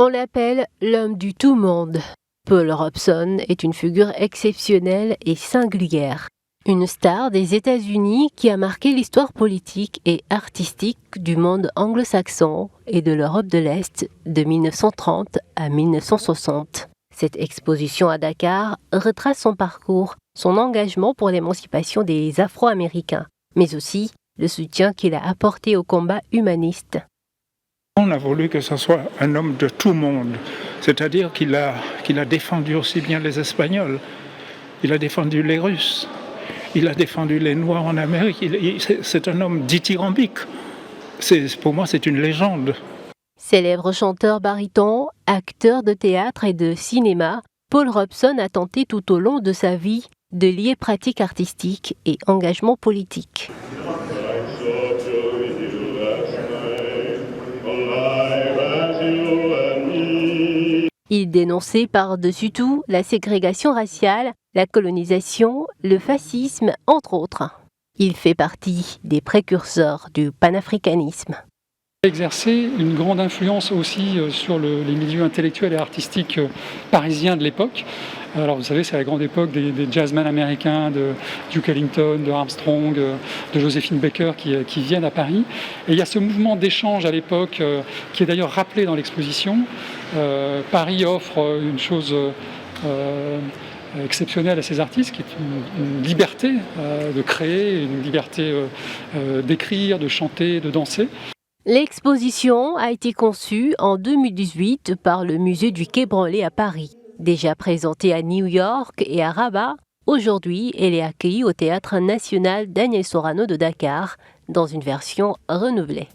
On l'appelle l'homme du tout-monde. Paul Robeson est une figure exceptionnelle et singulière. Une star des États-Unis qui a marqué l'histoire politique et artistique du monde anglo-saxon et de l'Europe de l'Est de 1930 à 1960. Cette exposition à Dakar retrace son parcours, son engagement pour l'émancipation des Afro-Américains, mais aussi le soutien qu'il a apporté au combat humaniste. On a voulu que ce soit un homme de tout monde, c'est-à-dire qu'il a défendu aussi bien les Espagnols, il a défendu les Russes, il a défendu les Noirs en Amérique, c'est un homme dithyrambique. Pour moi, c'est une légende. Célèbre chanteur baryton, acteur de théâtre et de cinéma, Paul Robeson a tenté tout au long de sa vie de lier pratique artistique et engagement politique. Il dénonçait par-dessus tout la ségrégation raciale, la colonisation, le fascisme, entre autres. Il fait partie des précurseurs du panafricanisme. Il a exercé une grande influence aussi sur les milieux intellectuels et artistiques parisiens de l'époque. Alors vous savez, c'est la grande époque des jazzmen américains, de Duke Ellington, de Armstrong, de Joséphine Baker qui viennent à Paris. Et il y a ce mouvement d'échange à l'époque qui est d'ailleurs rappelé dans l'exposition. Paris offre une chose exceptionnelle à ces artistes, qui est une liberté de créer, une liberté d'écrire, de chanter, de danser. L'exposition a été conçue en 2018 par le musée du Quai Branly à Paris. Déjà présentée à New York et à Rabat, aujourd'hui elle est accueillie au Théâtre national Daniel Sorano de Dakar dans une version renouvelée.